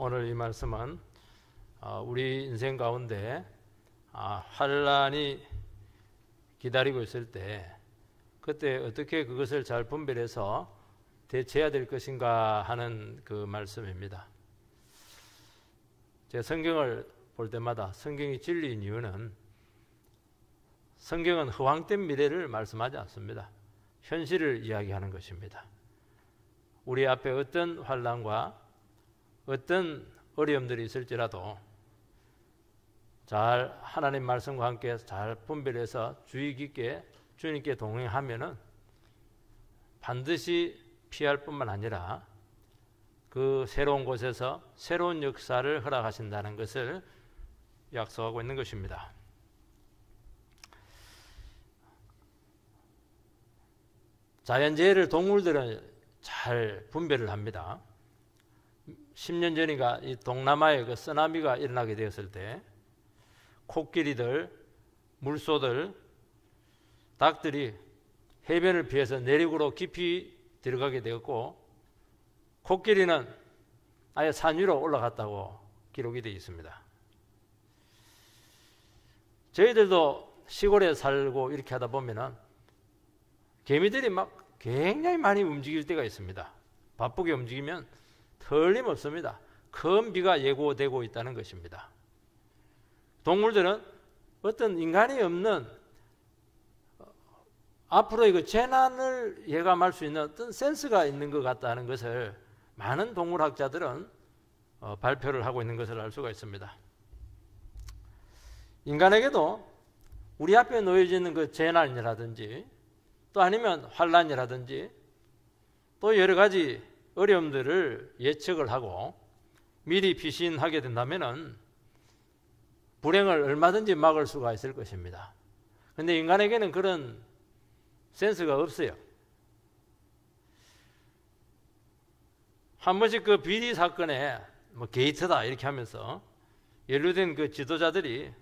오늘 이 말씀은 우리 인생 가운데 환란이 기다리고 있을 때 그때 어떻게 그것을 잘 분별해서 대처해야 될 것인가 하는 그 말씀입니다. 제가 성경을 볼 때마다 성경이 진리인 이유는 성경은 허황된 미래를 말씀하지 않습니다. 현실을 이야기하는 것입니다. 우리 앞에 어떤 환난과 어떤 어려움들이 있을지라도 잘 하나님 말씀과 함께 잘 분별해서 주의 깊게 주님께 동행하면은 반드시 피할 뿐만 아니라 그 새로운 곳에서 새로운 역사를 허락하신다는 것을 약속하고 있는 것입니다. 자연재해를 동물들은 잘 분별을 합니다. 10년 전인가 이 동남아에 그 쓰나미가 일어나게 되었을 때 코끼리들, 물소들, 닭들이 해변을 피해서 내륙으로 깊이 들어가게 되었고 코끼리는 아예 산 위로 올라갔다고 기록이 되어 있습니다. 저희들도 시골에 살고 이렇게 하다 보면은 개미들이 막 굉장히 많이 움직일 때가 있습니다. 바쁘게 움직이면 틀림없습니다. 큰 비가 예고되고 있다는 것입니다. 동물들은 어떤 인간이 없는 앞으로의 그 재난을 예감할 수 있는 어떤 센스가 있는 것 같다는 것을 많은 동물학자들은 발표를 하고 있는 것을 알 수가 있습니다. 인간에게도 우리 앞에 놓여져 있는 그 재난이라든지 또 아니면 환란이라든지 또 여러 가지 어려움들을 예측을 하고 미리 피신하게 된다면은 불행을 얼마든지 막을 수가 있을 것입니다. 그런데 인간에게는 그런 센스가 없어요. 한 번씩 그 비리 사건에 뭐 게이트다 이렇게 하면서 연루된 그 지도자들이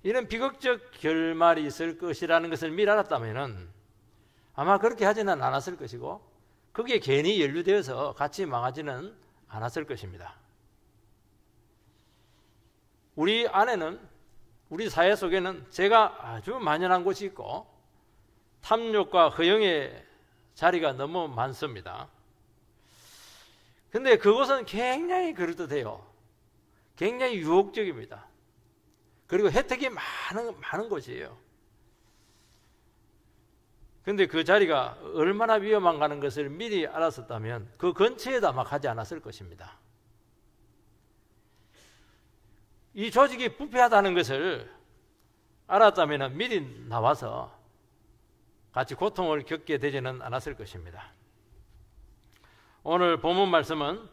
이런 비극적 결말이 있을 것이라는 것을 미리 알았다면은 아마 그렇게 하지는 않았을 것이고 거기에 괜히 연루되어서 같이 망하지는 않았을 것입니다. 우리 안에는 우리 사회 속에는 죄가 아주 만연한 곳이 있고 탐욕과 허영의 자리가 너무 많습니다. 근데 그것은 굉장히 그럴듯해요. 굉장히 유혹적입니다. 그리고 혜택이 많은 곳이에요. 근데 그 자리가 얼마나 위험한가는 것을 미리 알았었다면 그 근처에다 막 하지 않았을 것입니다. 이 조직이 부패하다는 것을 알았다면 미리 나와서 같이 고통을 겪게 되지는 않았을 것입니다. 오늘 본문 말씀은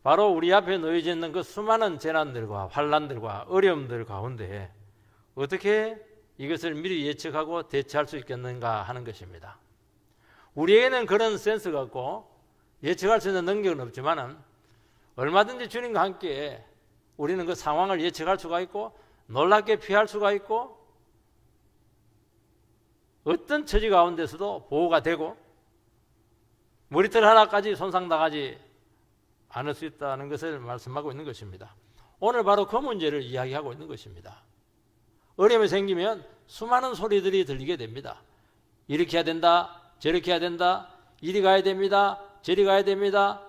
바로 우리 앞에 놓여져 있는 그 수많은 재난들과 환난들과 어려움들 가운데 어떻게 이것을 미리 예측하고 대처할 수 있겠는가 하는 것입니다. 우리에게는 그런 센스가 없고 예측할 수 있는 능력은 없지만은 얼마든지 주님과 함께 우리는 그 상황을 예측할 수가 있고 놀랍게 피할 수가 있고 어떤 처지 가운데서도 보호가 되고 머리털 하나까지 손상당하지 않을 수 있다는 것을 말씀하고 있는 것입니다. 오늘 바로 그 문제를 이야기하고 있는 것입니다. 어려움이 생기면 수많은 소리들이 들리게 됩니다. 이렇게 해야 된다, 저렇게 해야 된다, 이리 가야 됩니다, 저리 가야 됩니다.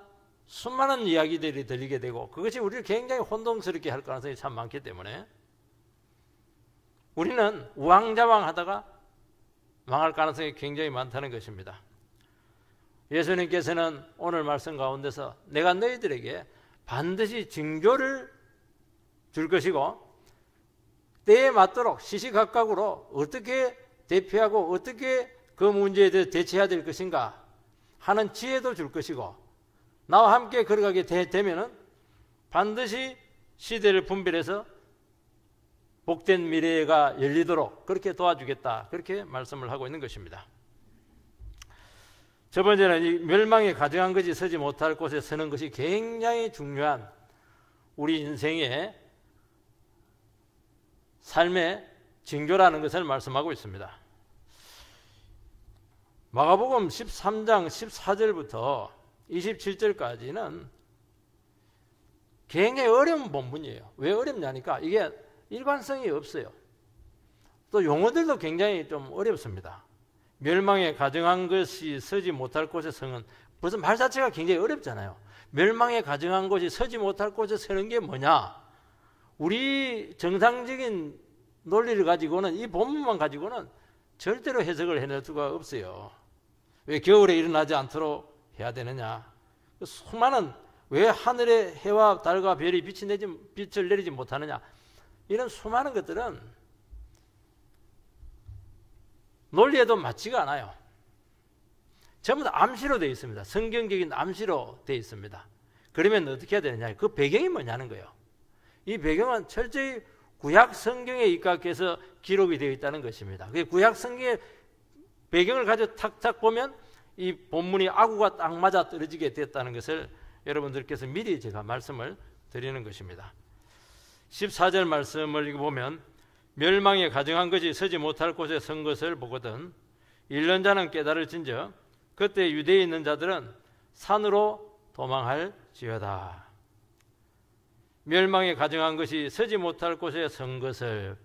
수많은 이야기들이 들리게 되고 그것이 우리를 굉장히 혼동스럽게 할 가능성이 참 많기 때문에 우리는 우왕좌왕하다가 망할 가능성이 굉장히 많다는 것입니다. 예수님께서는 오늘 말씀 가운데서 내가 너희들에게 반드시 징조를 줄 것이고 때에 맞도록 시시각각으로 어떻게 대피하고 어떻게 그 문제에 대해 대처해야 될 것인가 하는 지혜도 줄 것이고 나와 함께 걸어가게 되면은 반드시 시대를 분별해서 복된 미래가 열리도록 그렇게 도와주겠다 그렇게 말씀을 하고 있는 것입니다. 첫 번째는 이 멸망에 가증한 것이 서지 못할 곳에 서는 것이 굉장히 중요한 우리 인생의 삶의 징조라는 것을 말씀하고 있습니다. 마가복음 13장 14절부터 27절까지는 굉장히 어려운 본문이에요. 왜 어렵냐니까 이게 일관성이 없어요. 또 용어들도 굉장히 좀 어렵습니다. 멸망에 가정한 것이 서지 못할 곳에 성은, 벌써 말 자체가 굉장히 어렵잖아요. 멸망에 가정한 것이 서지 못할 곳에 서는 게 뭐냐? 우리 정상적인 논리를 가지고는, 이 본문만 가지고는 절대로 해석을 해낼 수가 없어요. 왜 겨울에 일어나지 않도록 해야 되느냐? 수많은, 왜 하늘에 해와 달과 별이 빛을 내리지 못하느냐? 이런 수많은 것들은 논리에도 맞지가 않아요. 전부 다 암시로 되어 있습니다. 성경적인 암시로 되어 있습니다. 그러면 어떻게 해야 되느냐? 그 배경이 뭐냐는 거예요. 이 배경은 철저히 구약 성경에 입각해서 기록이 되어 있다는 것입니다. 구약 성경의 배경을 가지고 탁탁 보면 이 본문이 아구가 딱 맞아 떨어지게 됐다는 것을 여러분들께서 미리 제가 말씀을 드리는 것입니다. 14절 말씀을 읽어보면 멸망에 가정한 것이 서지 못할 곳에 선 것을 보거든 읽는 자는 깨달을진저 그때 유대에 있는 자들은 산으로 도망할지어다. 멸망에 가정한 것이 서지 못할 곳에 선 것을,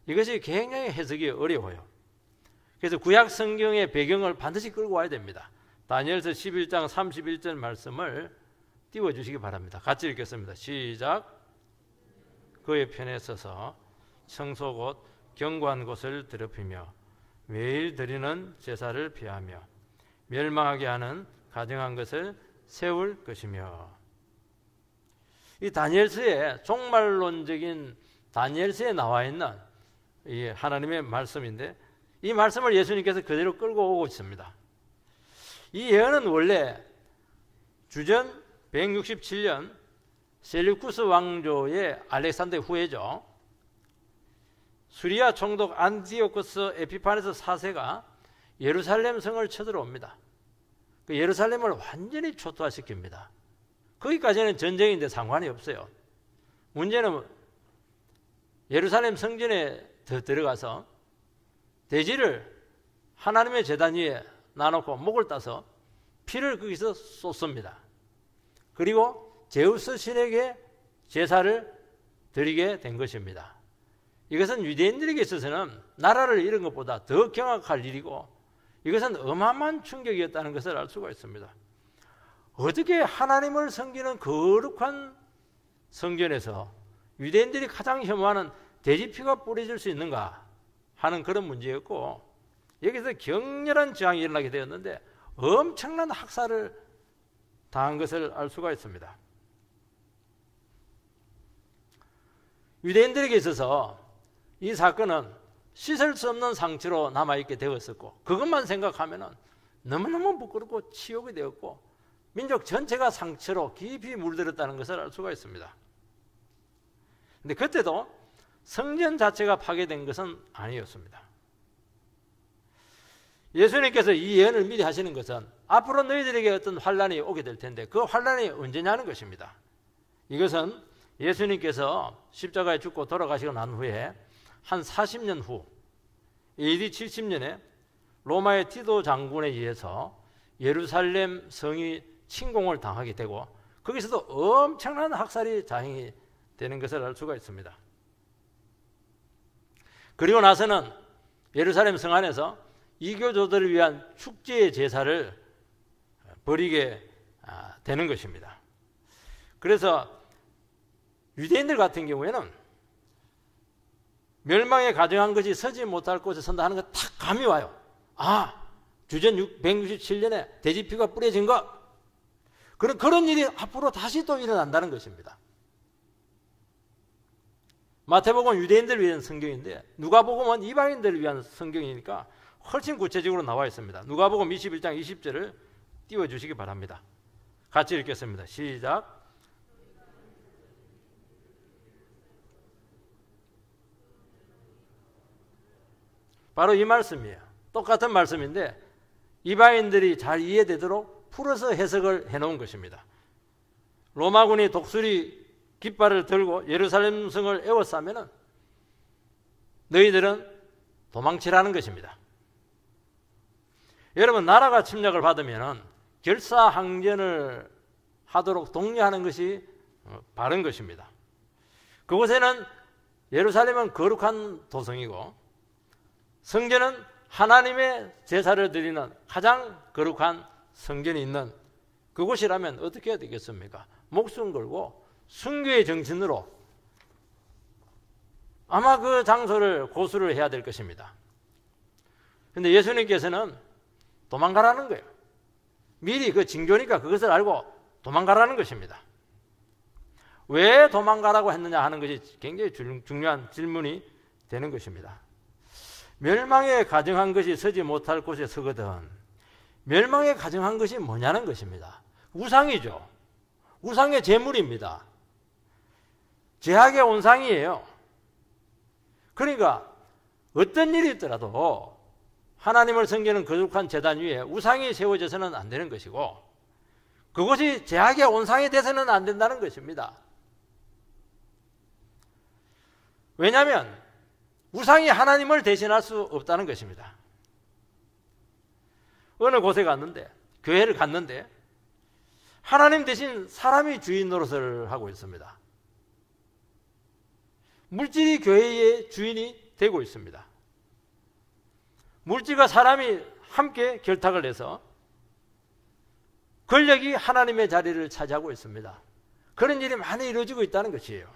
이것이 굉장히 해석이 어려워요. 그래서 구약 성경의 배경을 반드시 끌고 와야 됩니다. 다니엘서 11장 31절 말씀을 띄워주시기 바랍니다. 같이 읽겠습니다. 시작. 그의 편에 서서 청소 곧 견고한 곳을 더럽히며 매일 드리는 제사를 피하며 멸망하게 하는 가정한 것을 세울 것이며. 이 다니엘서에 종말론적인 다니엘서에 나와 있는 이 하나님의 말씀인데, 이 말씀을 예수님께서 그대로 끌고 오고 있습니다. 이 예언은 원래 주전 167년 셀루쿠스 왕조의 알렉산더 후예죠. 수리아 총독 안티오코스 에피파네스 4세가 예루살렘 성을 쳐들어옵니다. 그 예루살렘을 완전히 초토화시킵니다. 거기까지는 전쟁인데 상관이 없어요. 문제는 예루살렘 성전에 더 들어가서 돼지를 하나님의 제단 위에 놔놓고 목을 따서 피를 거기서 쏟습니다. 그리고 제우스 신에게 제사를 드리게 된 것입니다. 이것은 유대인들에게 있어서는 나라를 잃은 것보다 더 경악할 일이고, 이것은 어마어마한 충격이었다는 것을 알 수가 있습니다. 어떻게 하나님을 섬기는 거룩한 성전에서 유대인들이 가장 혐오하는 돼지피가 뿌려질 수 있는가 하는 그런 문제였고, 여기서 격렬한 저항이 일어나게 되었는데 엄청난 학살을 당한 것을 알 수가 있습니다. 유대인들에게 있어서 이 사건은 씻을 수 없는 상처로 남아있게 되었었고, 그것만 생각하면 너무너무 부끄럽고 치욕이 되었고 민족 전체가 상처로 깊이 물들었다는 것을 알 수가 있습니다. 근데 그때도 성전 자체가 파괴된 것은 아니었습니다. 예수님께서 이 예언을 미리 하시는 것은 앞으로 너희들에게 어떤 환란이 오게 될 텐데 그 환란이 언제냐는 것입니다. 이것은 예수님께서 십자가에 죽고 돌아가시고 난 후에 한 40년 후 AD 70년에 로마의 티도 장군에 의해서 예루살렘 성이 침공을 당하게 되고 거기서도 엄청난 학살이 자행이 되는 것을 알 수가 있습니다. 그리고 나서는 예루살렘 성 안에서 이교조들을 위한 축제의 제사를 벌이게 되는 것입니다. 그래서 유대인들 같은 경우에는 멸망에 가정한 것이 서지 못할 곳에 선다 하는 거 딱 감이 와요. 주전 167년에 돼지피가 뿌려진 것, 그런 일이 앞으로 다시 또 일어난다는 것입니다. 마태복음은 유대인들을 위한 성경인데 누가복음은 이방인들을 위한 성경이니까 훨씬 구체적으로 나와 있습니다. 누가복음 21장 20절을 띄워주시기 바랍니다. 같이 읽겠습니다. 시작. 바로 이 말씀이에요. 똑같은 말씀인데 이방인들이 잘 이해되도록 풀어서 해석을 해놓은 것입니다. 로마군이 독수리 깃발을 들고 예루살렘 성을 에워싸면 너희들은 도망치라는 것입니다. 여러분, 나라가 침략을 받으면 결사항전을 하도록 독려하는 것이 바른 것입니다. 그곳에는 예루살렘은 거룩한 도성이고 성전은 하나님의 제사를 드리는 가장 거룩한 성전이 있는 그곳이라면 어떻게 해야 되겠습니까? 목숨 걸고 순교의 정신으로 아마 그 장소를 고수를 해야 될 것입니다. 그런데 예수님께서는 도망가라는 거예요. 미리 그 징조니까 그것을 알고 도망가라는 것입니다. 왜 도망가라고 했느냐 하는 것이 굉장히 중요한 질문이 되는 것입니다. 멸망에 가정한 것이 서지 못할 곳에 서거든. 멸망에 가정한 것이 뭐냐는 것입니다. 우상이죠. 우상의 제물입니다. 제약의 온상이에요. 그러니까 어떤 일이 있더라도 하나님을 섬기는 거룩한 제단 위에 우상이 세워져서는 안 되는 것이고 그것이 제약의 온상이 돼서는 안 된다는 것입니다. 왜냐하면 우상이 하나님을 대신할 수 없다는 것입니다. 어느 곳에 갔는데, 교회를 갔는데 하나님 대신 사람이 주인 노릇을 하고 있습니다. 물질이 교회의 주인이 되고 있습니다. 물질과 사람이 함께 결탁을 해서 권력이 하나님의 자리를 차지하고 있습니다. 그런 일이 많이 이루어지고 있다는 것이에요.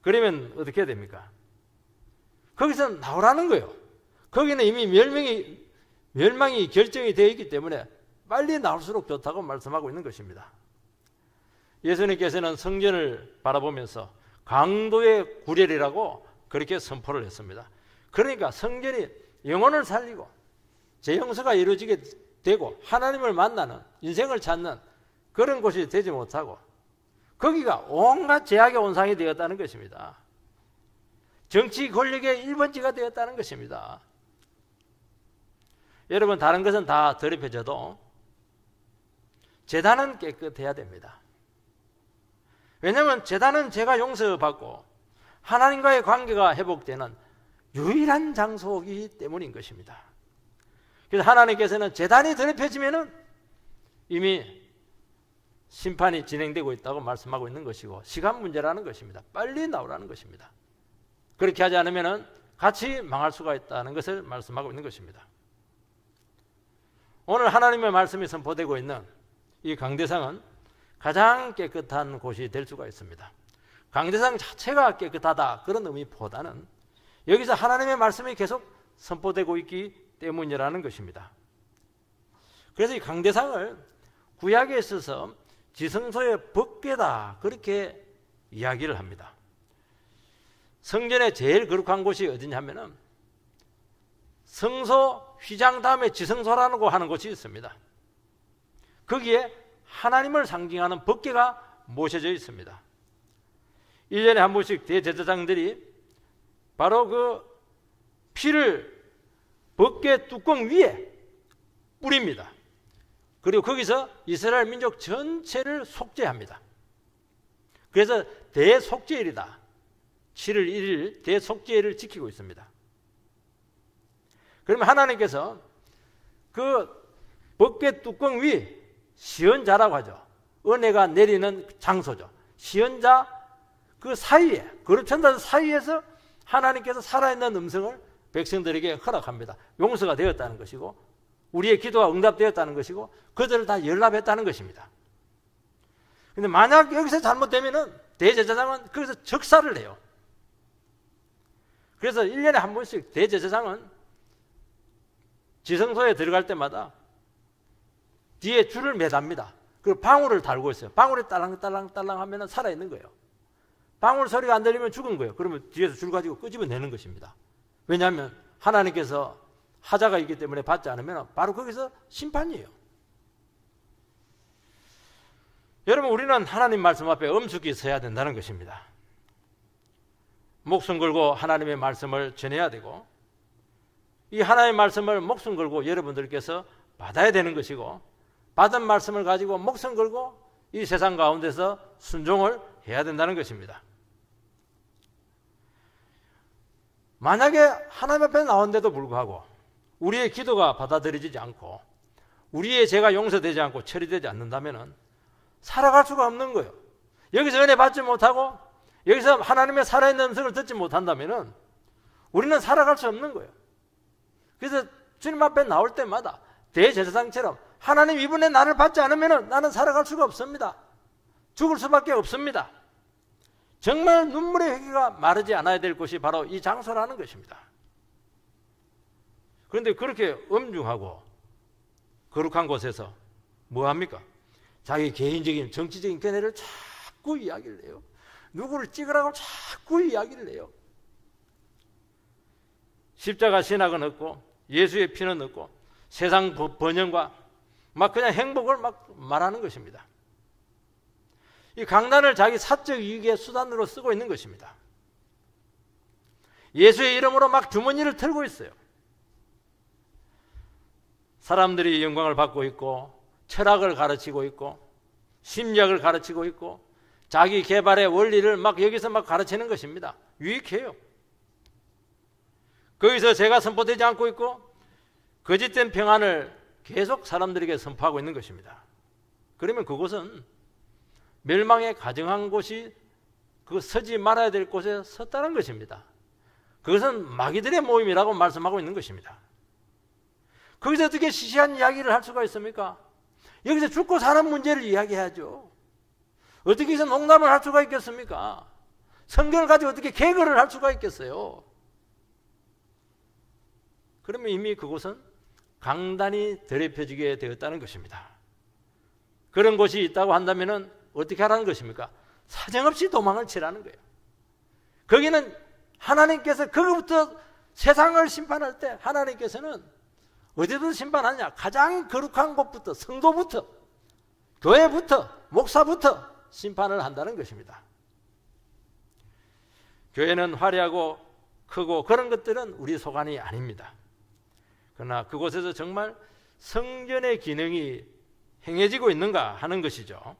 그러면 어떻게 해야 됩니까? 거기서 나오라는 거예요. 거기는 이미 멸망이 결정이 되어 있기 때문에 빨리 나올수록 좋다고 말씀하고 있는 것입니다. 예수님께서는 성전을 바라보면서 강도의 구렬이라고 그렇게 선포를 했습니다. 그러니까 성전이 영혼을 살리고 재영서가 이루어지게 되고 하나님을 만나는 인생을 찾는 그런 곳이 되지 못하고 거기가 온갖 제약의 온상이 되었다는 것입니다. 정치 권력의 1번지가 되었다는 것입니다. 여러분 다른 것은 다 더럽혀져도 제단은 깨끗해야 됩니다. 왜냐하면 제단은 죄가 용서받고 하나님과의 관계가 회복되는 유일한 장소이기 때문인 것입니다. 그래서 하나님께서는 제단이 더럽혀지면은 이미 심판이 진행되고 있다고 말씀하고 있는 것이고 시간 문제라는 것입니다. 빨리 나오라는 것입니다. 그렇게 하지 않으면 같이 망할 수가 있다는 것을 말씀하고 있는 것입니다. 오늘 하나님의 말씀이 선포되고 있는 이 강대상은 가장 깨끗한 곳이 될 수가 있습니다. 강대상 자체가 깨끗하다 그런 의미보다는 여기서 하나님의 말씀이 계속 선포되고 있기 때문이라는 것입니다. 그래서 이 강대상을 구약에 있어서 지성소의 법궤다 그렇게 이야기를 합니다. 성전의 제일 거룩한 곳이 어디냐 하면은 성소 휘장 다음에 지성소라는 거 하는 곳이 있습니다. 거기에 하나님을 상징하는 법궤가 모셔져 있습니다. 1년에 한 번씩 대제사장들이 바로 그 피를 법궤 뚜껑 위에 뿌립니다. 그리고 거기서 이스라엘 민족 전체를 속죄합니다. 그래서 대속죄일이다. 7월 1일 대속죄일을 지키고 있습니다. 그러면 하나님께서 그 법궤 뚜껑 위 시언자라고 하죠. 은혜가 내리는 장소죠. 시언자 그 사이에 거룩천사 사이에서 하나님께서 살아있는 음성을 백성들에게 허락합니다. 용서가 되었다는 것이고 우리의 기도가 응답되었다는 것이고 그들을 다 연락했다는 것입니다. 그런데 만약 여기서 잘못되면은 대제사장은 거기서 적사를 해요. 그래서 1년에 한 번씩 대제사장은 지성소에 들어갈 때마다 뒤에 줄을 매답니다. 그리고 방울을 달고 있어요. 방울이 딸랑딸랑 하면 살아있는 거예요. 방울 소리가 안 들리면 죽은 거예요. 그러면 뒤에서 줄 가지고 끄집어내는 것입니다. 왜냐하면 하나님께서 하자가 있기 때문에 받지 않으면 바로 거기서 심판이에요. 여러분 우리는 하나님 말씀 앞에 엄숙히 서야 된다는 것입니다. 목숨 걸고 하나님의 말씀을 전해야 되고 이 하나님의 말씀을 목숨 걸고 여러분들께서 받아야 되는 것이고 받은 말씀을 가지고 목숨 걸고 이 세상 가운데서 순종을 해야 된다는 것입니다. 만약에 하나님 앞에 나온데도 불구하고 우리의 기도가 받아들여지지 않고 우리의 죄가 용서되지 않고 처리되지 않는다면 살아갈 수가 없는 거예요. 여기서 은혜 받지 못하고 여기서 하나님의 살아있는 음성을 듣지 못한다면 우리는 살아갈 수 없는 거예요. 그래서 주님 앞에 나올 때마다 대제사장처럼 하나님 이분의 나를 받지 않으면 나는 살아갈 수가 없습니다. 죽을 수밖에 없습니다. 정말 눈물의 회개가 마르지 않아야 될 곳이 바로 이 장소라는 것입니다. 그런데 그렇게 엄중하고 거룩한 곳에서 뭐합니까? 자기 개인적인 정치적인 견해를 자꾸 이야기를 해요. 누구를 찍으라고 자꾸 이야기를 해요. 십자가 신학은 없고 예수의 피는 없고 세상 번영과 막 그냥 행복을 막 말하는 것입니다. 이 강단을 자기 사적 이익의 수단으로 쓰고 있는 것입니다. 예수의 이름으로 막 주머니를 털고 있어요. 사람들이 영광을 받고 있고 철학을 가르치고 있고 심리학을 가르치고 있고 자기 개발의 원리를 막 여기서 막 가르치는 것입니다. 유익해요. 거기서 죄가 선포되지 않고 있고 거짓된 평안을 계속 사람들에게 선포하고 있는 것입니다. 그러면 그곳은 멸망에 가정한 곳이 그 서지 말아야 될 곳에 섰다는 것입니다. 그것은 마귀들의 모임이라고 말씀하고 있는 것입니다. 거기서 어떻게 시시한 이야기를 할 수가 있습니까? 여기서 죽고 사는 문제를 이야기해야죠. 어떻게 여기서 농담을 할 수가 있겠습니까? 성경을 가지고 어떻게 개그를 할 수가 있겠어요? 그러면 이미 그곳은 강단이 더럽혀지게 되었다는 것입니다. 그런 곳이 있다고 한다면 어떻게 하라는 것입니까? 사정없이 도망을 치라는 거예요. 거기는 하나님께서 거기부터 세상을 심판할 때 하나님께서는 어디부터 심판하냐? 가장 거룩한 곳부터, 성도부터, 교회부터, 목사부터 심판을 한다는 것입니다. 교회는 화려하고 크고 그런 것들은 우리 소관이 아닙니다. 그러나 그곳에서 정말 성전의 기능이 행해지고 있는가 하는 것이죠.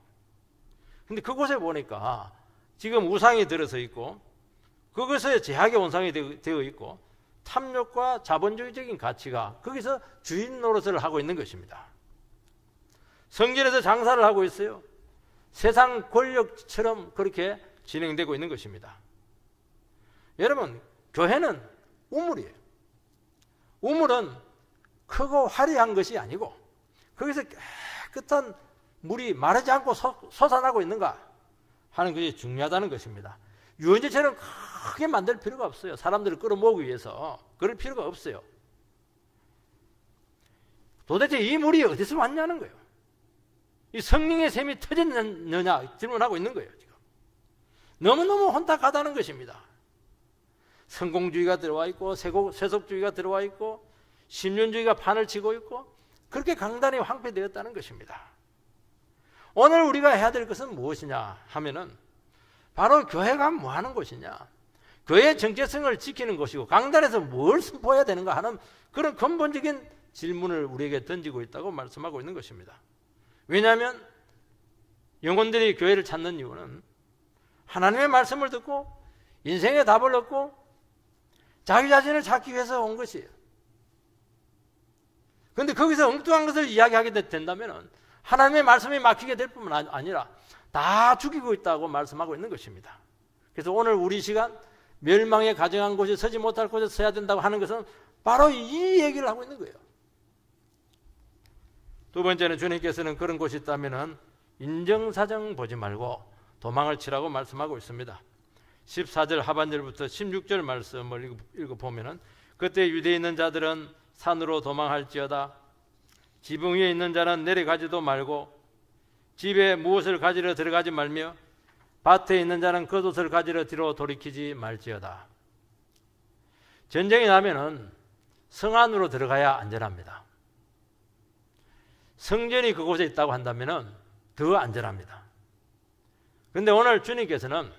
근데 그곳에 보니까 지금 우상이 들어서 있고 그것에 제약의 원상이 되어 있고 탐욕과 자본주의적인 가치가 거기서 주인 노릇을 하고 있는 것입니다. 성전에서 장사를 하고 있어요. 세상 권력처럼 그렇게 진행되고 있는 것입니다. 여러분, 교회는 우물이에요. 우물은 크고 화려한 것이 아니고 거기서 깨끗한 물이 마르지 않고 솟아나고 있는가 하는 것이 중요하다는 것입니다. 유원지처럼 크게 만들 필요가 없어요. 사람들을 끌어모으기 위해서 그럴 필요가 없어요. 도대체 이 물이 어디서 왔냐는 거예요. 이 성령의 샘이 터졌느냐 질문하고 있는 거예요. 지금 너무너무 혼탁하다는 것입니다. 성공주의가 들어와 있고 세속주의가 들어와 있고 신륜주의가 판을 치고 있고 그렇게 강단이 황폐되었다는 것입니다. 오늘 우리가 해야 될 것은 무엇이냐 하면은 바로 교회가 뭐 하는 곳이냐, 교회의 정체성을 지키는 것이고 강단에서 뭘 선포해야 되는가 하는 그런 근본적인 질문을 우리에게 던지고 있다고 말씀하고 있는 것입니다. 왜냐하면 영혼들이 교회를 찾는 이유는 하나님의 말씀을 듣고 인생의 답을 얻고 자기 자신을 찾기 위해서 온 것이에요. 그런데 거기서 엉뚱한 것을 이야기하게 된다면 하나님의 말씀이 막히게 될 뿐만 아니라 다 죽이고 있다고 말씀하고 있는 것입니다. 그래서 오늘 우리 시간 멸망에 가정한 곳에 서지 못할 곳에 서야 된다고 하는 것은 바로 이 얘기를 하고 있는 거예요. 두 번째는 주님께서는 그런 곳이 있다면 인정사정 보지 말고 도망을 치라고 말씀하고 있습니다. 14절 하반절부터 16절 말씀을 읽어보면 그때 유대에 있는 자들은 산으로 도망할지어다. 지붕 위에 있는 자는 내려가지도 말고 집에 무엇을 가지러 들어가지 말며 밭에 있는 자는 겉옷을 가지러 뒤로 돌이키지 말지어다. 전쟁이 나면은 성 안으로 들어가야 안전합니다. 성전이 그곳에 있다고 한다면은 더 안전합니다. 그런데 오늘 주님께서는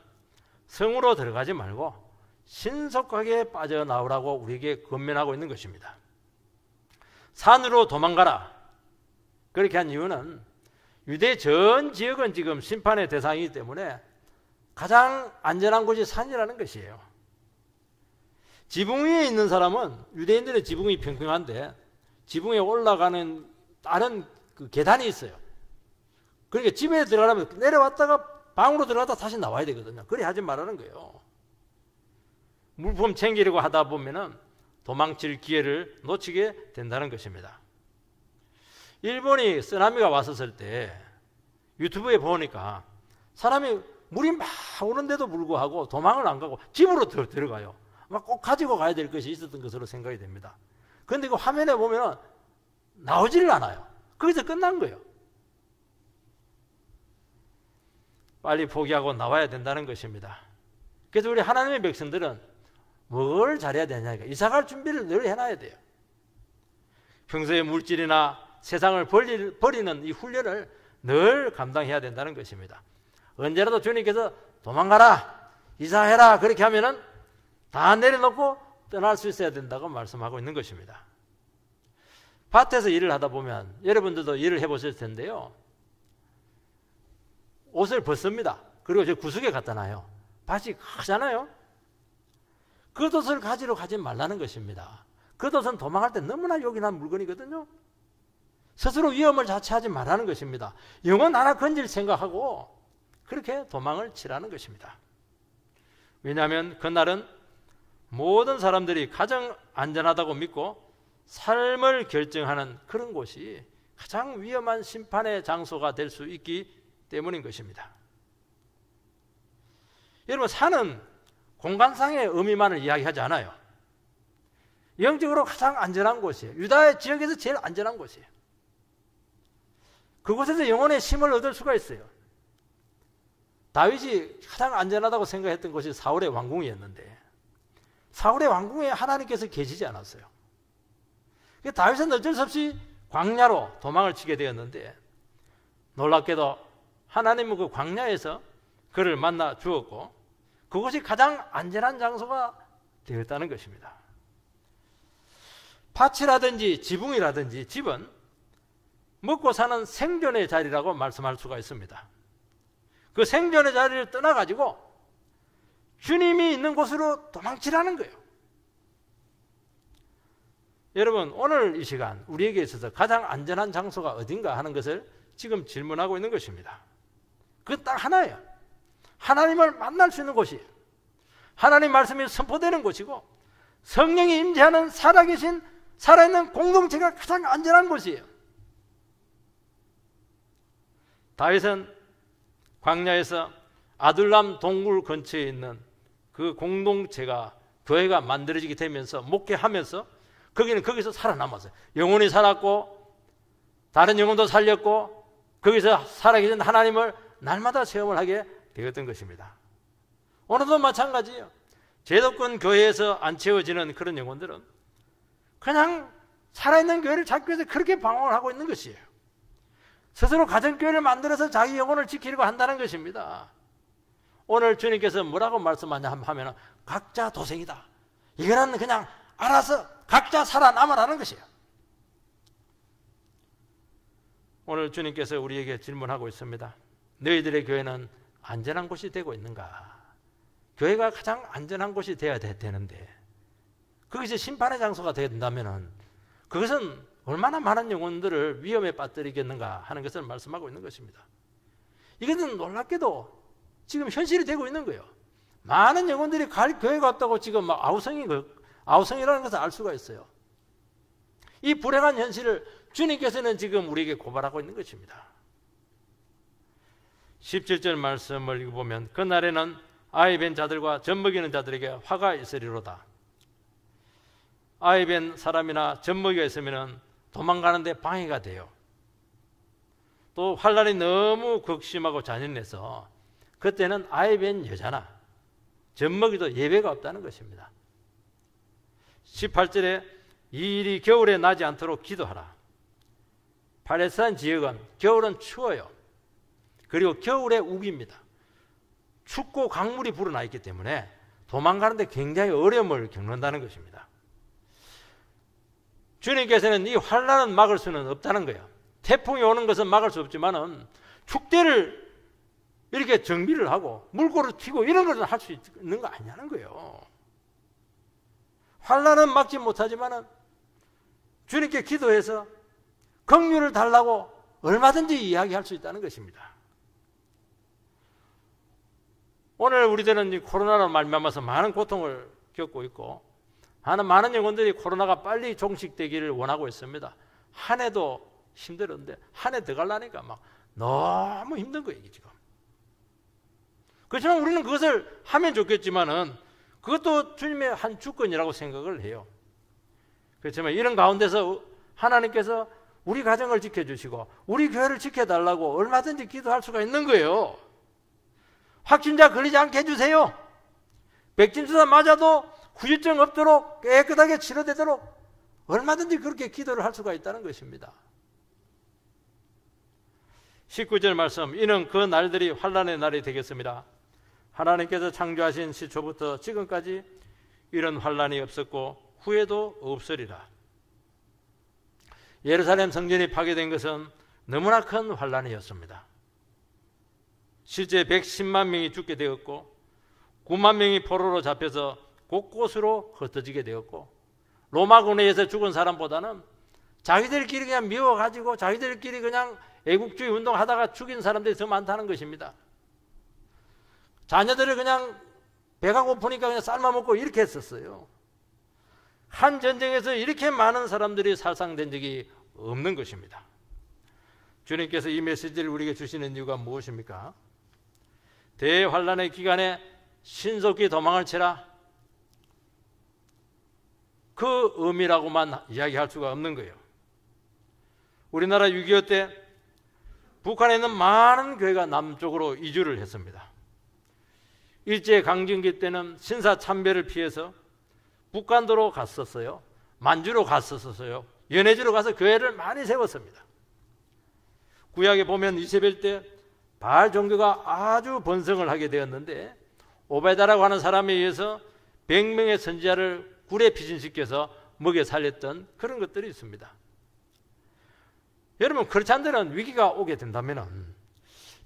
성으로 들어가지 말고 신속하게 빠져나오라고 우리에게 권면하고 있는 것입니다. 산으로 도망가라. 그렇게 한 이유는 유대 전 지역은 지금 심판의 대상이기 때문에 가장 안전한 곳이 산이라는 것이에요. 지붕 위에 있는 사람은 유대인들의 지붕이 평평한데 지붕에 올라가는 다른 그 계단이 있어요. 그러니까 집에 들어가려면 내려왔다가 방으로 들어갔다 다시 나와야 되거든요. 그래 하지 말라는 거예요. 물품 챙기려고 하다 보면은 도망칠 기회를 놓치게 된다는 것입니다. 일본이 쓰나미가 왔었을 때 유튜브에 보니까 사람이 물이 막 오는데도 불구하고 도망을 안 가고 집으로 들어가요. 막 꼭 가지고 가야 될 것이 있었던 것으로 생각이 됩니다. 그런데 그 화면에 보면 나오지를 않아요. 거기서 끝난 거예요. 빨리 포기하고 나와야 된다는 것입니다. 그래서 우리 하나님의 백성들은 뭘 잘해야 되냐니까 이사갈 준비를 늘 해놔야 돼요. 평소에 물질이나 세상을 버리는 이 훈련을 늘 감당해야 된다는 것입니다. 언제라도 주님께서 도망가라, 이사해라 그렇게 하면은 다 내려놓고 떠날 수 있어야 된다고 말씀하고 있는 것입니다. 밭에서 일을 하다 보면 여러분들도 일을 해보실 텐데요. 옷을 벗습니다. 그리고 저 구석에 갖다 놔요. 밭이 크잖아요. 겉옷을 가지러 가지 말라는 것입니다. 겉옷은 도망갈 때 너무나 요긴한 물건이거든요. 스스로 위험을 자체하지 말라는 것입니다. 영혼 하나 건질 생각하고 그렇게 도망을 치라는 것입니다. 왜냐하면 그날은 모든 사람들이 가장 안전하다고 믿고 삶을 결정하는 그런 곳이 가장 위험한 심판의 장소가 될 수 있기 때문인 것입니다. 여러분, 산은 공간상의 의미만을 이야기하지 않아요. 영적으로 가장 안전한 곳이에요. 유다의 지역에서 제일 안전한 곳이에요. 그곳에서 영혼의 힘을 얻을 수가 있어요. 다윗이 가장 안전하다고 생각했던 곳이 사울의 왕궁이었는데 사울의 왕궁에 하나님께서 계시지 않았어요. 다윗은 어쩔 수 없이 광야로 도망을 치게 되었는데 놀랍게도 하나님은 그 광야에서 그를 만나 주었고 그곳이 가장 안전한 장소가 되었다는 것입니다. 밭이라든지 지붕이라든지 집은 먹고 사는 생존의 자리라고 말씀할 수가 있습니다. 그 생존의 자리를 떠나가지고 주님이 있는 곳으로 도망치라는 거예요. 여러분, 오늘 이 시간 우리에게 있어서 가장 안전한 장소가 어딘가 하는 것을 지금 질문하고 있는 것입니다. 그건 딱 하나예요. 하나님을 만날 수 있는 곳이에요. 하나님 말씀이 선포되는 곳이고 성령이 임재하는 살아계신 살아있는 공동체가 가장 안전한 곳이에요. 다윗은 광야에서 아둘람 동굴 근처에 있는 그 공동체가 교회가 만들어지게 되면서 목회하면서 거기서 살아남았어요. 영혼이 살았고 다른 영혼도 살렸고 거기서 살아계신 하나님을 날마다 체험을 하게 되었던 것입니다. 오늘도 마찬가지예요. 제도권 교회에서 안 채워지는 그런 영혼들은 그냥 살아있는 교회를 찾기 위해서 그렇게 방황을 하고 있는 것이에요. 스스로 가정교회를 만들어서 자기 영혼을 지키려고 한다는 것입니다. 오늘 주님께서 뭐라고 말씀하냐 하면 각자 도생이다. 이거는 그냥 알아서 각자 살아남으라는 것이에요. 오늘 주님께서 우리에게 질문하고 있습니다. 너희들의 교회는 안전한 곳이 되고 있는가? 교회가 가장 안전한 곳이 되어야 되는데 그것이 심판의 장소가 된다면 그것은 얼마나 많은 영혼들을 위험에 빠뜨리겠는가 하는 것을 말씀하고 있는 것입니다. 이것은 놀랍게도 지금 현실이 되고 있는 거예요. 많은 영혼들이 교회가 없다고 지금 막 아우성이라는 것을 알 수가 있어요. 이 불행한 현실을 주님께서는 지금 우리에게 고발하고 있는 것입니다. 17절 말씀을 읽어보면 그날에는 아이벤 자들과 젖먹이는 자들에게 화가 있으리로다. 아이벤 사람이나 젖먹이가 있으면 도망가는데 방해가 돼요. 또 환난이 너무 극심하고 잔인해서 그때는 아이벤 여자나 젖먹이도 예배가 없다는 것입니다. 18절에 이 일이 겨울에 나지 않도록 기도하라. 팔레스타인 지역은 겨울은 추워요. 그리고 겨울에 우기입니다. 춥고 강물이 불어나 있기 때문에 도망가는데 굉장히 어려움을 겪는다는 것입니다. 주님께서는 이 환난은 막을 수는 없다는 거예요. 태풍이 오는 것은 막을 수 없지만은 축대를 이렇게 정비를 하고 물꼬를 튀고 이런 것은 할 수 있는 거 아니냐는 거예요. 환난은 막지 못하지만은 주님께 기도해서 긍휼을 달라고 얼마든지 이야기할 수 있다는 것입니다. 오늘 우리들은 이 코로나로 말미암아서 많은 고통을 겪고 있고 많은 영혼들이 코로나가 빨리 종식되기를 원하고 있습니다. 한 해도 힘들었는데 한 해 더 가려니까 막 너무 힘든 거예요 지금. 그렇지만 우리는 그것을 하면 좋겠지만은 그것도 주님의 한 주권이라고 생각을 해요. 그렇지만 이런 가운데서 하나님께서 우리 가정을 지켜주시고 우리 교회를 지켜달라고 얼마든지 기도할 수가 있는 거예요. 확진자 걸리지 않게 해주세요. 백신주사 맞아도 후유증 없도록 깨끗하게 치료되도록 얼마든지 그렇게 기도를 할 수가 있다는 것입니다. 19절 말씀, 이는 그 날들이 환난의 날이 되겠습니다. 하나님께서 창조하신 시초부터 지금까지 이런 환난이 없었고 후에도 없으리라. 예루살렘 성전이 파괴된 것은 너무나 큰 환난이었습니다. 실제 110만 명이 죽게 되었고 9만 명이 포로로 잡혀서 곳곳으로 흩어지게 되었고 로마군에 의해서 죽은 사람보다는 자기들끼리 그냥 미워가지고 자기들끼리 그냥 애국주의 운동하다가 죽인 사람들이 더 많다는 것입니다. 자녀들을 그냥 배가 고프니까 그냥 삶아먹고 이렇게 했었어요. 한 전쟁에서 이렇게 많은 사람들이 살상된 적이 없는 것입니다. 주님께서 이 메시지를 우리에게 주시는 이유가 무엇입니까? 대환란의 기간에 신속히 도망을 치라. 그 의미라고만 이야기할 수가 없는 거예요. 우리나라 6.25 때 북한에 있는 많은 교회가 남쪽으로 이주를 했습니다. 일제강점기 때는 신사참배를 피해서 북한도로 갔었어요. 만주로 갔었어요. 연해주로 가서 교회를 많이 세웠습니다. 구약에 보면 이세벨 때 바알 종교가 아주 번성을 하게 되었는데 오베다라고 하는 사람에 의해서 100명의 선지자를 굴에 피신시켜서 먹여 살렸던 그런 것들이 있습니다. 여러분, 그렇지 않다면 위기가 오게 된다면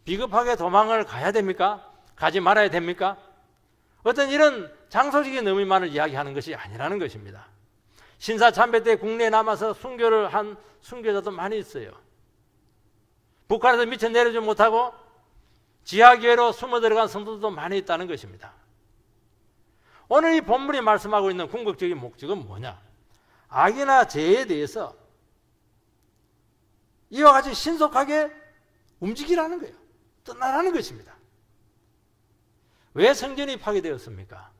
비겁하게 도망을 가야 됩니까? 가지 말아야 됩니까? 어떤 이런 장소적인 의미만을 이야기하는 것이 아니라는 것입니다. 신사참배 때 국내에 남아서 순교를 한 순교자도 많이 있어요. 북한에서 미쳐 내려오지 못하고 지하교회로 숨어 들어간 성도들도 많이 있다는 것입니다. 오늘 이 본문이 말씀하고 있는 궁극적인 목적은 뭐냐? 악이나 죄에 대해서 이와 같이 신속하게 움직이라는 거예요. 떠나라는 것입니다. 왜 성전이 파괴되었습니까?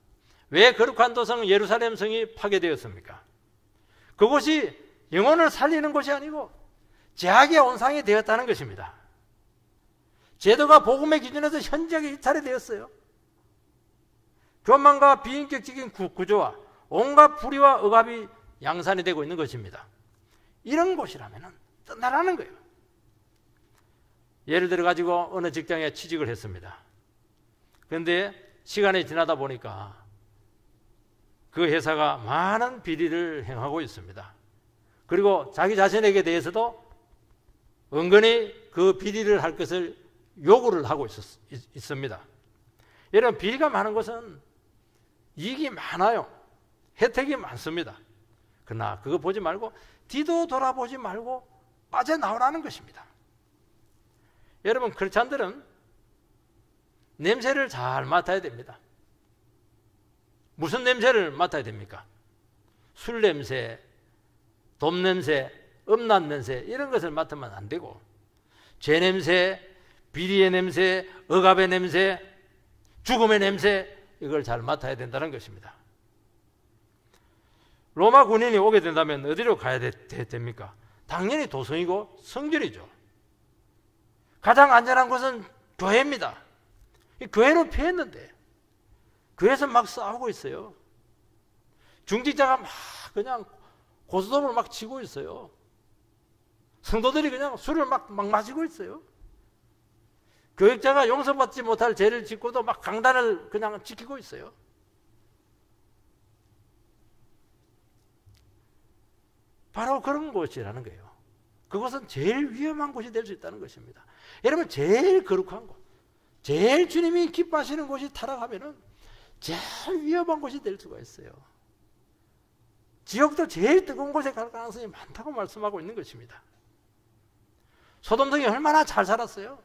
왜 거룩한 도성 예루살렘 성이 파괴되었습니까? 그곳이 영혼을 살리는 곳이 아니고 죄악의 온상이 되었다는 것입니다. 제도가 복음의 기준에서 현저하게 이탈이 되었어요. 교만과 비인격적인 구조와 온갖 불의와 억압이 양산이 되고 있는 것입니다. 이런 곳이라면 떠나라는 거예요. 예를 들어 가지고 어느 직장에 취직을 했습니다. 그런데 시간이 지나다 보니까 그 회사가 많은 비리를 행하고 있습니다. 그리고 자기 자신에게 대해서도 은근히 그 비리를 할 것을 요구를 하고 있습니다. 여러분, 비리가 많은 것은 이익이 많아요. 혜택이 많습니다. 그러나 그거 보지 말고 뒤도 돌아보지 말고 빠져나오라는 것입니다. 여러분, 그렇지 않들은 냄새를 잘 맡아야 됩니다. 무슨 냄새를 맡아야 됩니까? 술 냄새, 돈 냄새, 음란 냄새 이런 것을 맡으면 안 되고 죄 냄새, 비리의 냄새, 억압의 냄새, 죽음의 냄새 이걸 잘 맡아야 된다는 것입니다. 로마 군인이 오게 된다면 어디로 가야 됩니까? 당연히 도성이고 성전이죠. 가장 안전한 곳은 교회입니다. 이 교회로 피했는데 교회에서 막 싸우고 있어요. 중직자가 막 그냥 고스톱을 막 치고 있어요. 성도들이 그냥 술을 막 마시고 있어요. 교역자가 용서받지 못할 죄를 짓고도 막 강단을 그냥 지키고 있어요. 바로 그런 곳이라는 거예요. 그것은 제일 위험한 곳이 될 수 있다는 것입니다. 여러분, 제일 거룩한 곳, 제일 주님이 기뻐하시는 곳이 타락하면은 제일 위험한 곳이 될 수가 있어요. 지옥도 제일 뜨거운 곳에 갈 가능성이 많다고 말씀하고 있는 것입니다. 소돔성이 얼마나 잘 살았어요.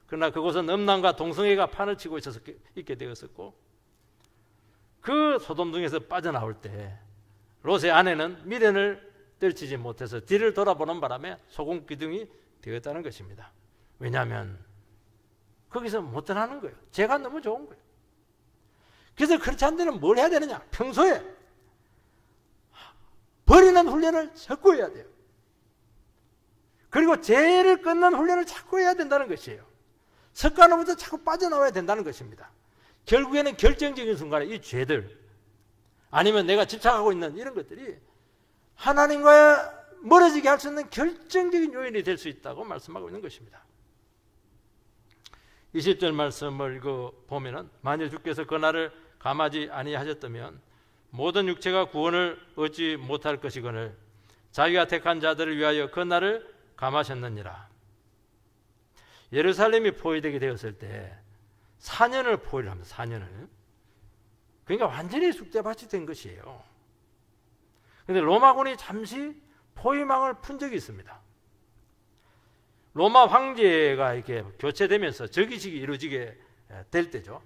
그러나 그곳은 음란과 동성애가 판을 치고 있게 되었었고, 그 소돔성에서 빠져나올 때 롯의 아내는 미련을 떨치지 못해서 뒤를 돌아보는 바람에 소금 기둥이 되었다는 것입니다. 왜냐하면 거기서 못 떠나는 거예요. 죄가 너무 좋은 거예요. 그래서 그렇지 않은 데는 뭘 해야 되느냐? 평소에 버리는 훈련을 자꾸 해야 돼요. 그리고 죄를 끊는 훈련을 자꾸 해야 된다는 것이에요. 습관으로부터 자꾸 빠져나와야 된다는 것입니다. 결국에는 결정적인 순간에 이 죄들, 아니면 내가 집착하고 있는 이런 것들이 하나님과 멀어지게 할 수 있는 결정적인 요인이 될 수 있다고 말씀하고 있는 것입니다. 20절 말씀을 보면은 만일 주께서 그날을 감하지 아니하셨다면 모든 육체가 구원을 얻지 못할 것이거늘 자기가 택한 자들을 위하여 그날을 감하셨느니라. 예루살렘이 포위되게 되었을 때 4년을 포위를 합니다. 4년을. 그러니까 완전히 쑥대밭이 된 것이에요. 그런데 로마군이 잠시 포위망을 푼 적이 있습니다. 로마 황제가 이렇게 교체되면서 즉위식이 이루어지게 될 때죠.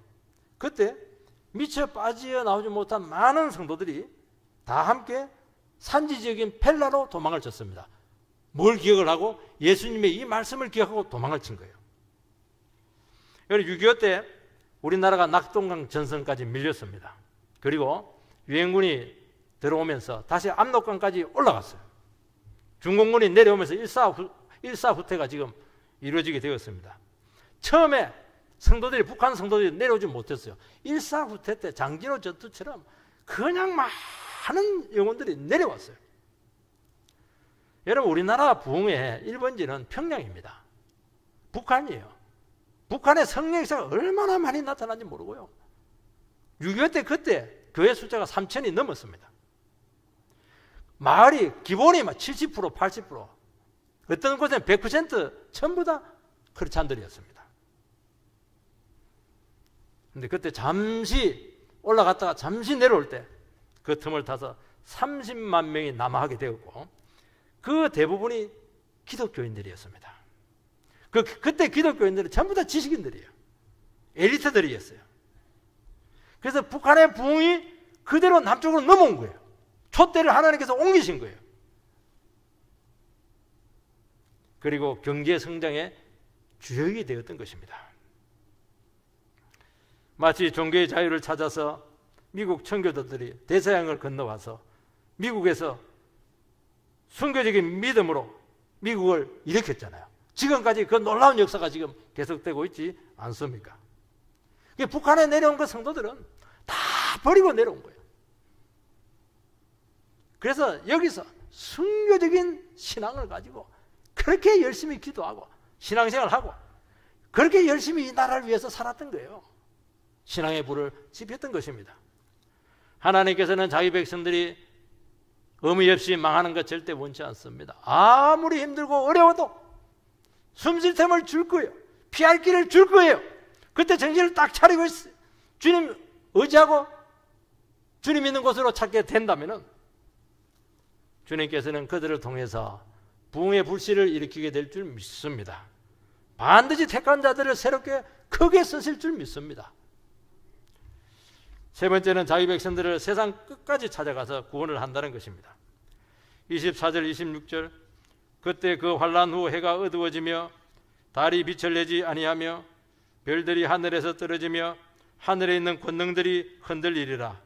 그때 미처 빠져나오지 못한 많은 성도들이 다 함께 산지적인 펠라로 도망을 쳤습니다. 뭘 기억을 하고? 예수님의 이 말씀을 기억하고 도망을 친 거예요. 6.25 때 우리나라가 낙동강 전선까지 밀렸습니다. 그리고 유엔군이 들어오면서 다시 압록강까지 올라갔어요. 중공군이 내려오면서 일사후퇴가 지금 이루어지게 되었습니다. 처음에 북한 성도들이 내려오지 못했어요. 일사후퇴 때 장진호 전투처럼 그냥 많은 영혼들이 내려왔어요. 여러분, 우리나라 부흥의 1번지는 평양입니다. 북한이에요. 북한의 성령사가 얼마나 많이 나타난지 모르고요. 6.25 때 그때 교회 숫자가 3,000이 넘었습니다. 마을이 기본이 70%, 80%, 어떤 곳에는 100% 전부 다 크리스찬들이었습니다. 그런데 그때 잠시 올라갔다가 잠시 내려올 때 그 틈을 타서 30만 명이 남하하게 되었고, 그 대부분이 기독교인들이었습니다. 그때 기독교인들은 전부 다 지식인들이에요. 엘리트들이었어요. 그래서 북한의 부흥이 그대로 남쪽으로 넘어온 거예요. 촛대를 하나님께서 옮기신 거예요. 그리고 경제 성장의 주역이 되었던 것입니다. 마치 종교의 자유를 찾아서 미국 청교도들이 대서양을 건너와서 미국에서 순교적인 믿음으로 미국을 일으켰잖아요. 지금까지 그 놀라운 역사가 지금 계속되고 있지 않습니까? 북한에 내려온 그 성도들은 다 버리고 내려온 거예요. 그래서 여기서 순교적인 신앙을 가지고 그렇게 열심히 기도하고 신앙생활을 하고 그렇게 열심히 이 나라를 위해서 살았던 거예요. 신앙의 불을 지폈던 것입니다. 하나님께서는 자기 백성들이 의미 없이 망하는 것 절대 원치 않습니다. 아무리 힘들고 어려워도 숨쉴 틈을 줄 거예요. 피할 길을 줄 거예요. 그때 정신을 딱 차리고 주님 의지하고 주님 있는 곳으로 찾게 된다면 주님께서는 그들을 통해서 부흥의 불씨를 일으키게 될 줄 믿습니다. 반드시 택한 자들을 새롭게 크게 쓰실 줄 믿습니다. 세 번째는 자기 백성들을 세상 끝까지 찾아가서 구원을 한다는 것입니다. 24절 26절 그때 그 환난 후 해가 어두워지며 달이 빛을 내지 아니하며 별들이 하늘에서 떨어지며 하늘에 있는 권능들이 흔들리리라.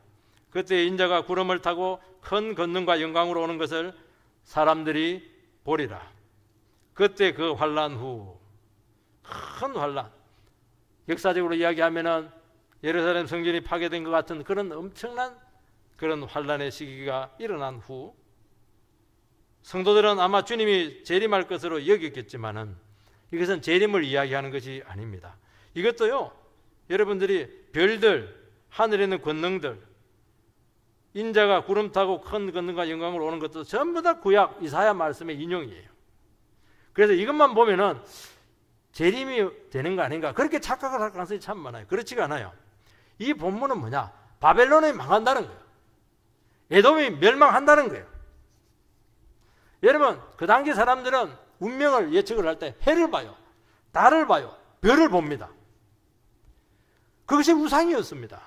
그때 인자가 구름을 타고 큰 권능과 영광으로 오는 것을 사람들이 보리라. 그때 그 환난 후 큰 환난, 역사적으로 이야기하면은 예루살렘 성전이 파괴된 것 같은 그런 엄청난 그런 환난의 시기가 일어난 후 성도들은 아마 주님이 재림할 것으로 여겼겠지만은 이것은 재림을 이야기하는 것이 아닙니다. 이것도요, 여러분들이 별들, 하늘에 있는 권능들, 인자가 구름 타고 큰 권능과 영광으로 오는 것도 전부 다 구약 이사야 말씀의 인용이에요. 그래서 이것만 보면은 재림이 되는 거 아닌가 그렇게 착각을 할 가능성이 참 많아요. 그렇지가 않아요. 이 본문은 뭐냐? 바벨론이 망한다는 거예요. 에돔이 멸망한다는 거예요. 여러분, 그 당시 사람들은 운명을 예측을 할 때 해를 봐요. 달을 봐요. 별을 봅니다. 그것이 우상이었습니다.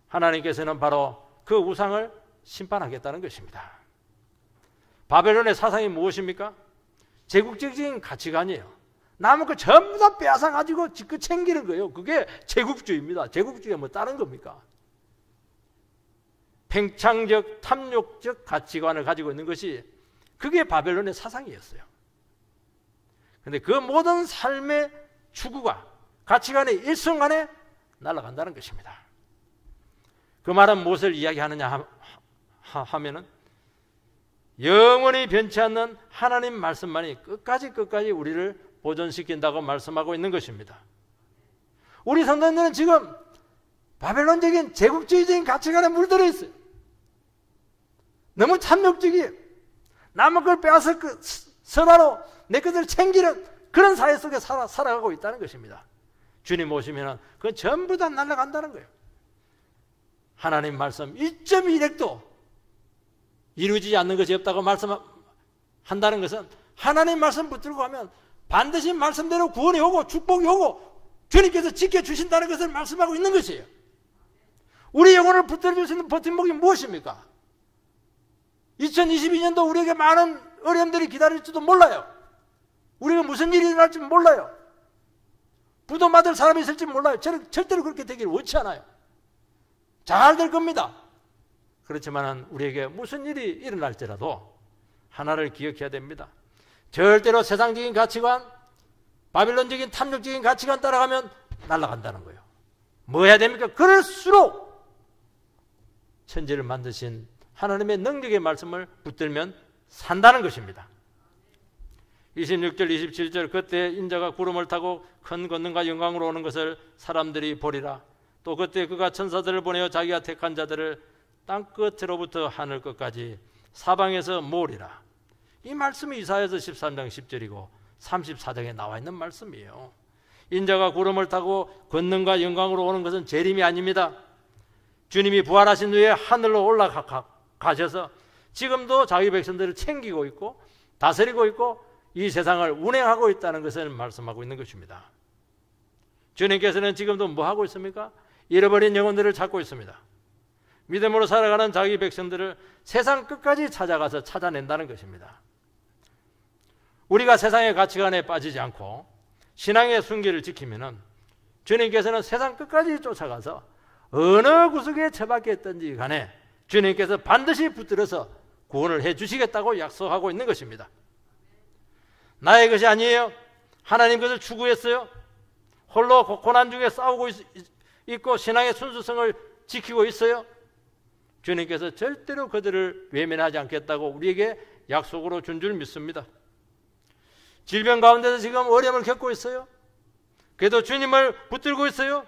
하나님께서는 바로 그 우상을 심판하겠다는 것입니다. 바벨론의 사상이 무엇입니까? 제국적인 가치관이에요. 남은 거 전부 다 빼앗아가지고 지껏 챙기는 거예요. 그게 제국주의입니다. 제국주의가 뭐 다른 겁니까? 팽창적, 탐욕적 가치관을 가지고 있는 것이 그게 바벨론의 사상이었어요. 그런데 그 모든 삶의 추구가 가치관의 일순간에 날아간다는 것입니다. 그 말은 무엇을 이야기하느냐 하면은 영원히 변치 않는 하나님 말씀만이 끝까지 우리를 보존시킨다고 말씀하고 있는 것입니다. 우리 성도님들은 지금 바벨론적인 제국주의적인 가치관에 물들어 있어요. 너무 탐욕적이에요. 남의 걸 빼앗을 선화로 내 것을 챙기는 그런 사회 속에 살아가고 있다는 것입니다. 주님 오시면 그건 전부 다 날아간다는 거예요. 하나님 말씀 1.1핵도 이루어지지 않는 것이 없다고 말씀한다는 것은 하나님 말씀 붙들고 가면 반드시 말씀대로 구원이 오고 축복이 오고 주님께서 지켜주신다는 것을 말씀하고 있는 것이에요. 우리 영혼을 붙들어줄 수 있는 버팀목이 무엇입니까? 2022년도 우리에게 많은 어려움들이 기다릴지도 몰라요. 우리가 무슨 일이 일어날지 몰라요. 부도 맞을 사람이 있을지 몰라요. 저는 절대로 그렇게 되기를 원치 않아요. 잘 될 겁니다. 그렇지만 우리에게 무슨 일이 일어날지라도 하나를 기억해야 됩니다. 절대로 세상적인 가치관, 바빌론적인 탐욕적인 가치관 따라가면 날아간다는 거예요. 뭐 해야 됩니까? 그럴수록 천지를 만드신 하나님의 능력의 말씀을 붙들면 산다는 것입니다. 26절 27절 그때 인자가 구름을 타고 큰 권능과 영광으로 오는 것을 사람들이 보리라. 또 그때 그가 천사들을 보내어 자기가 택한 자들을 땅끝으로부터 하늘 끝까지 사방에서 모으리라. 이 말씀이 이사야서 13장 10절이고 34장에 나와 있는 말씀이에요. 인자가 구름을 타고 권능과 영광으로 오는 것은 재림이 아닙니다. 주님이 부활하신 후에 하늘로 올라가셔서 지금도 자기 백성들을 챙기고 있고 다스리고 있고 이 세상을 운행하고 있다는 것을 말씀하고 있는 것입니다. 주님께서는 지금도 뭐 하고 있습니까? 잃어버린 영혼들을 찾고 있습니다. 믿음으로 살아가는 자기 백성들을 세상 끝까지 찾아가서 찾아낸다는 것입니다. 우리가 세상의 가치관에 빠지지 않고 신앙의 순기를 지키면은 주님께서는 세상 끝까지 쫓아가서 어느 구석에 처박혔든지 간에 주님께서 반드시 붙들어서 구원을 해 주시겠다고 약속하고 있는 것입니다. 나의 것이 아니에요. 하나님 것을 추구했어요. 홀로 고난 중에 싸우고 있고 신앙의 순수성을 지키고 있어요. 주님께서 절대로 그들을 외면하지 않겠다고 우리에게 약속으로 준 줄 믿습니다. 질병 가운데서 지금 어려움을 겪고 있어요. 그래도 주님을 붙들고 있어요.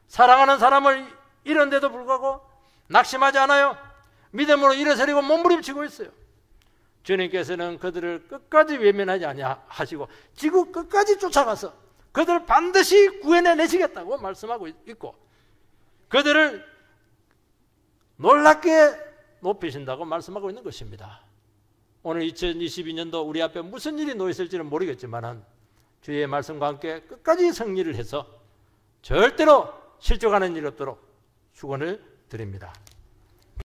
사랑하는 사람을 잃은데도 불구하고 낙심하지 않아요. 믿음으로 일어서리고 몸부림치고 있어요. 주님께서는 그들을 끝까지 외면하지 아니하시고 지구 끝까지 쫓아가서 그들을 반드시 구해내시겠다고 말씀하고 있고 그들을 놀랍게 높이신다고 말씀하고 있는 것입니다. 오늘 2022년도 우리 앞에 무슨 일이 놓였을지는 모르겠지만 주의 말씀과 함께 끝까지 승리를 해서 절대로 실족하는 일 없도록 축원을 드립니다.